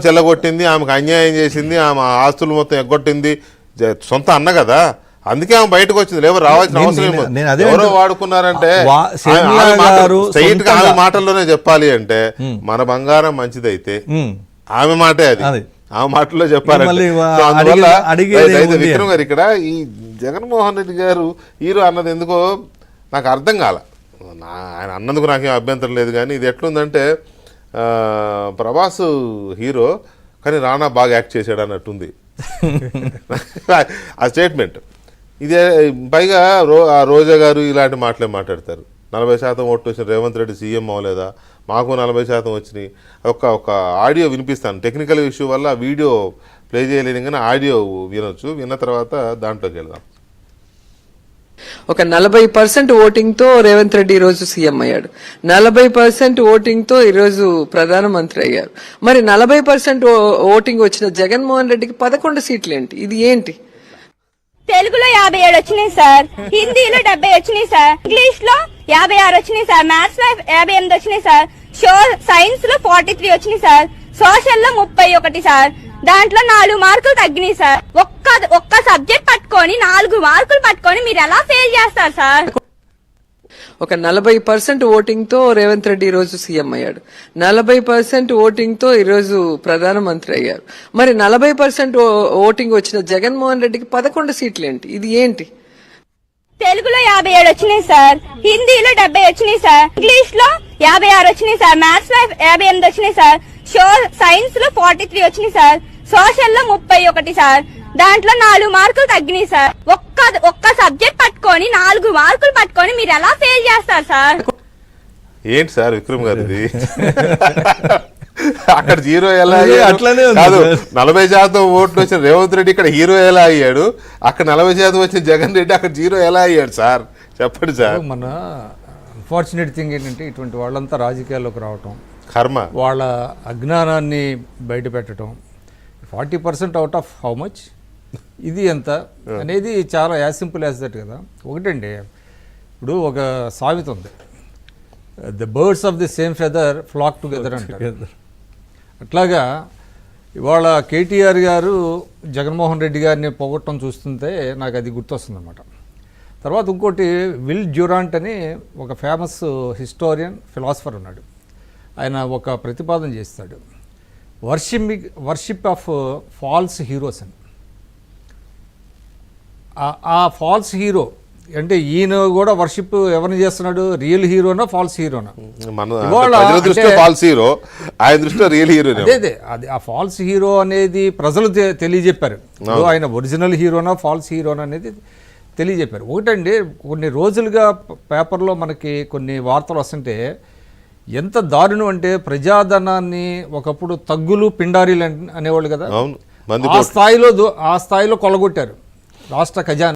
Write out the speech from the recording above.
చెల్లగొట్టింది, ఆమెకు అన్యాయం చేసింది, ఆమె ఆస్తులు మొత్తం ఎగ్గొట్టింది, సొంత అన్న కదా, అందుకే ఆమె బయటకు వచ్చింది. లేవో రావాల్సిన అవసరం ఎవరో వాడుకున్నారంటే స్ట్రైట్ గా ఆమె మాటల్లోనే చెప్పాలి అంటే మన బంగారం మంచిదైతే ఆమె మాటే అది, ఆమె మాటల్లో చెప్పాలంటే. అయితే విక్రమ్ గారు ఇక్కడ ఈ జగన్మోహన్ రెడ్డి గారు హీరో అన్నది ఎందుకో నాకు అర్థం కాల. ఆయన అన్నందుకు నాకేం అభ్యంతరం లేదు, కానీ ఇది ఎట్లుందంటే ప్రభాస్ హీరో కానీ రానా బాగా యాక్ట్ చేశాడు అన్నట్టుంది ఆ స్టేట్మెంట్. ఇదే పైగా రోజా గారు ఇలాంటి మాటలే మాట్లాడతారు. 40% ఓట్లు వచ్చిన రేవంత్ రెడ్డి సీఎం అవ్వలేదా, మాకు 40% వచ్చినాయి. ఒక ఆడియో వినిపిస్తాను, టెక్నికల్ ఇష్యూ వల్ల వీడియో ప్లే చేయలేని కానీ ఆడియో వినొచ్చు, విన్న తర్వాత దాంట్లోకి వెళ్దాం. ఒక 40% ఓటింగ్ తో రేవంత్ రెడ్డి ఈరోజు సీఎం అయ్యాడు, 40% ఓటింగ్ తో ఈరోజు ప్రధానమంత్రి అయ్యారు. మరి 40% ఓటింగ్ వచ్చిన జగన్మోహన్ రెడ్డికి 11 సీట్లు ఏంటి? ఇది ఏంటి? తెలుగులో 57 వచ్చినాయి సార్, హిందీలో 70 వచ్చినాయి సార్, ఇంగ్లీష్ లో 56 వచ్చినాయి సార్, మ్యాథ్స్ లో 58 వచ్చినాయి సార్, సైన్స్ లో 43 వచ్చినాయి సార్, సోషల్ లో 31 సార్. దాంట్లో 4 మార్కులు తగ్గినాయి సార్. ఒక్క సబ్జెక్ట్ పట్టుకొని 4 మార్కులు పట్టుకొని మీరు ఎలా ఫెయిల్ చేస్తారు సార్? ఒక 40% ఓటింగ్ తో రేవంత్ రెడ్డి ఈరోజు సీఎం అయ్యాడు, 40% ఓటింగ్ తో ఈరోజు ప్రధానమంత్రి అయ్యారు. మరి 40% ఓటింగ్ వచ్చిన జగన్మోహన్ రెడ్డికి 11 సీట్లు ఏంటి? ఇది ఏంటి? తెలుగులో 57 వచ్చినాయి సార్, హిందీలో 70 వచ్చినాయి సార్, ఇంగ్లీష్ లో 56 వచ్చినాయి సార్, మ్యాథ్స్ లో 58 వచ్చినాయి సార్, సైన్స్ లో 43 వచ్చినాయి సార్, సోషల్ లో 31 సార్. దాంట్లో 4 మార్కులు తగ్గినాయి సార్. ఒక్క సబ్జెక్ట్ పట్టుకొని 4 మార్కులు పట్టుకొని మీరు ఎలా ఫెయిల్ చేస్తారు సార్? ఏంటి సార్ విక్రమ్ గారు ఇది? అక్కడ జీరో ఎలా కాదు, 40% ఓట్లు వచ్చిన రేవంత్ రెడ్డి ఇక్కడ హీరో ఎలా అయ్యాడు, అక్కడ 40% వచ్చిన జగన్ రెడ్డి అక్కడ జీరో ఎలా అయ్యాడు సార్? చెప్పండి సార్. మన అన్ఫార్చునేట్ థింగ్ ఏంటంటే ఇటువంటి వాళ్ళంతా రాజకీయాల్లోకి రావటం, కర్మ, వాళ్ళ అజ్ఞానాన్ని బయట పెట్టడం. 40% అవుట్ ఆఫ్ హౌ మచ్, ఇది ఎంత అనేది చాలా యాజ్ సింపుల్ యాజ్ దట్ కదా. ఒకటండి, ఇప్పుడు ఒక సామెత ఉంది, the birds of the same feather flock together అంటారు. అట్లాగా ఇవాళ కేటీఆర్ గారు జగన్మోహన్ రెడ్డి గారిని పోగొట్టడం చూస్తుంటే నాకు అది గుర్తొస్తుంది అనమాట. తర్వాత ఇంకోటి విల్ డ్యూరాంట్ అని ఒక ఫేమస్ హిస్టోరియన్ ఫిలాసఫర్ ఉన్నాడు. ఆయన ఒక ప్రతిపాదన చేస్తాడు, వర్షిప్ ఆఫ్ ఫాల్స్ హీరోస్ అని. ఆ ఫాల్స్ హీరో అంటే ఈయన కూడా వర్షిప్ ఎవరిని చేస్తున్నాడు, రియల్ హీరోనా ఫాల్స్ హీరోనా? అదే అది ఆ ఫాల్స్ హీరో అనేది ప్రజలు తెలియజెప్పారు. ఆయన ఒరిజినల్ హీరోనా ఫాల్స్ హీరోనా అనేది తెలియజెప్పారు. ఒకటండి, కొన్ని రోజులుగా పేపర్లో మనకి కొన్ని వార్తలు వస్తుంటే ఎంత దారుణం అంటే, ప్రజాధనాన్ని ఒకప్పుడు తగ్గులు పిండారీలు అనేవాళ్ళు కదా, ఆ స్థాయిలో కొల్లగొట్టారు రాష్ట్ర ఖజానా.